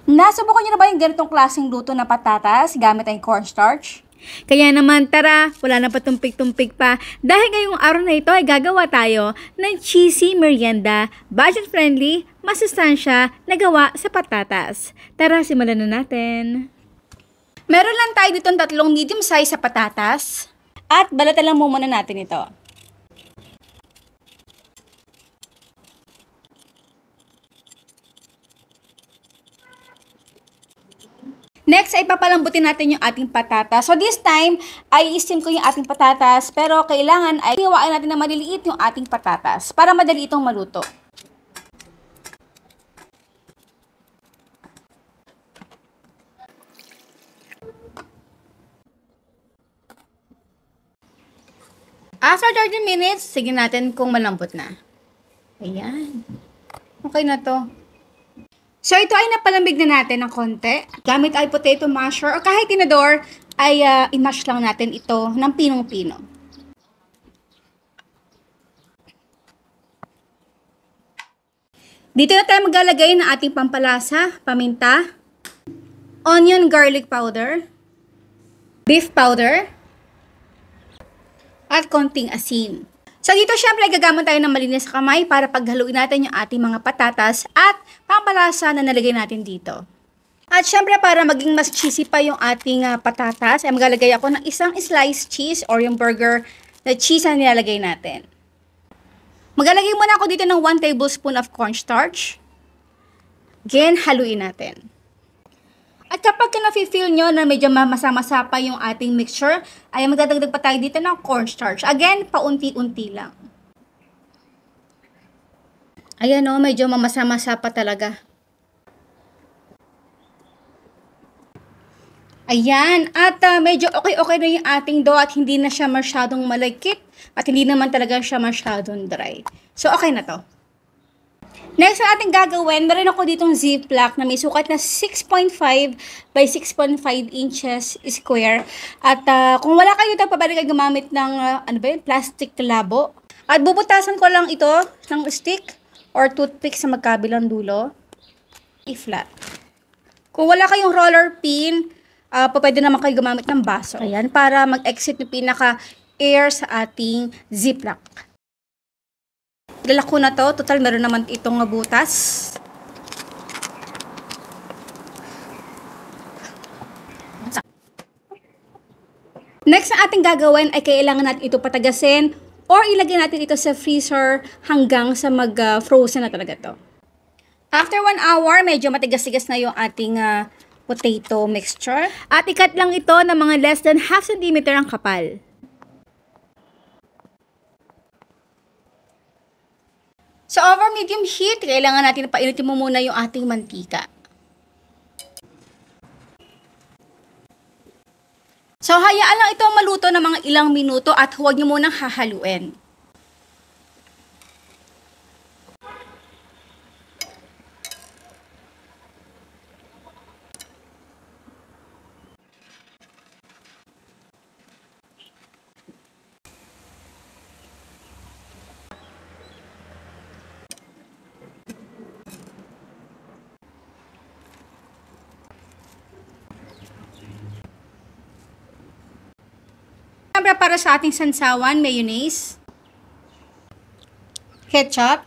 Nasubukan niyo na ba yung ganitong klaseng luto na patatas gamit ang cornstarch? Kaya naman tara, wala na patumpik-tumpik pa. Dahil ngayong araw na ito ay gagawa tayo ng cheesy merienda, budget-friendly, masustansya na gawa sa patatas. Tara, simulan na natin. Meron lang tayo ditong 3 medium size sa patatas. At balatan lang muna natin ito. Next ay papalambutin natin yung ating patatas. So this time, ay i-steam ko yung ating patatas. Pero kailangan ay hiwain natin na maliliit yung ating patatas para madali itong maluto. After 30 minutes, sige natin kung malambot na. Ayan. Okay na to. So, ito ay napalambig na natin ng konti. Gamit ay potato masher o kahit tinador, ay i-mash lang natin ito ng pinong-pino. Dito na tayo maglalagay ng ating pampalasa, paminta, onion garlic powder, beef powder, at konting asin. So dito syempre gagamit tayo ng malinis sa kamay para paghaluin natin yung ating mga patatas at pampalasa na nalagay natin dito. At syempre para maging mas cheesy pa yung ating patatas, ay maglalagay ako ng isang sliced cheese or yung burger na cheese na nilalagay natin. Maglalagay muna ako dito ng 1 tablespoon of cornstarch. Again, haluin natin. At kapag na-feel nyo na medyo mamasa-masa pa yung ating mixture, ay magdadagdag pa tayo dito ng cornstarch. Again, paunti-unti lang. Ayan o, medyo mamasa-masa pa talaga. Ayan, at medyo okay-okay na yung ating dough at hindi na siya masyadong malagkit at hindi naman talaga siya masyadong dry. So, okay na to. Next na ating gagawin, meron ako ditong ziplock na may sukat na 6.5 by 6.5 inches square. At kung wala kayo pabalik gumamit ng plastic labo. At bubutasan ko lang ito ng stick or toothpick sa magkabilang dulo. I-flat. Kung wala kayong roller pin, pwede naman kayo gumamit ng baso. Ayan, para mag-exit yung pinaka-air sa ating ziplock. Lalako na to. Total, meron naman itong butas. Next na ating gagawin ay kailangan natin ito patagasin or ilagay natin ito sa freezer hanggang sa mag-frozen na talaga to. After 1 hour, medyo matigas-tigas na yung ating potato mixture. At ikat lang ito ng mga less than half centimeter ang kapal. So, over medium heat, kailangan natin painitin mo muna yung ating mantika. So, hayaan lang ito maluto ng mga ilang minuto at huwag niyo munang hahaluin. Siyempre para sa ating sansawan, mayonnaise, ketchup,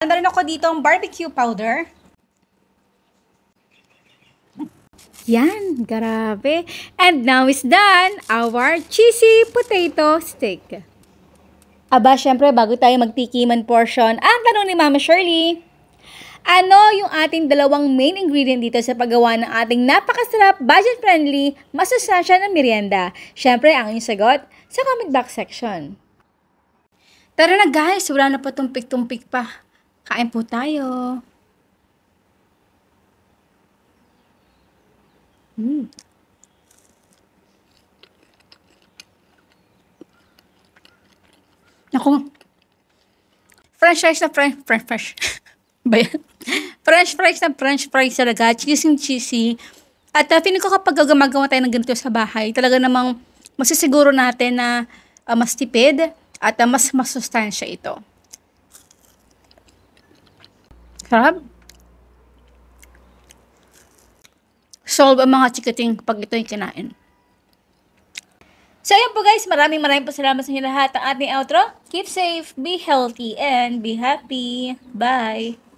meron ako dito ang barbecue powder. Yan, grabe. And now is done, our cheesy potato steak. Aba, syempre, bago tayo magtikiman portion, ang tanong ni Mama Shirley, ano yung ating dalawang main ingredient dito sa paggawa ng ating napakasarap, budget-friendly, masustansya na merienda? Syempre, ang inyong sagot sa comment box section. Tara na guys, wala na pa tumpik-tumpik pa. Kain po tayo. Naku. French fries na French fries talaga. Cheesy. At feeling ko kapag gumagawa tayo ng ganito sa bahay, talaga namang masisiguro natin na mas tipid At mas masustansya ito. Sarap. Solve ang mga chikating pag ito yung kinain. So, ayun po guys. Maraming po salamat sa inyo lahat. Ang ating outro. Keep safe, be healthy, and be happy. Bye!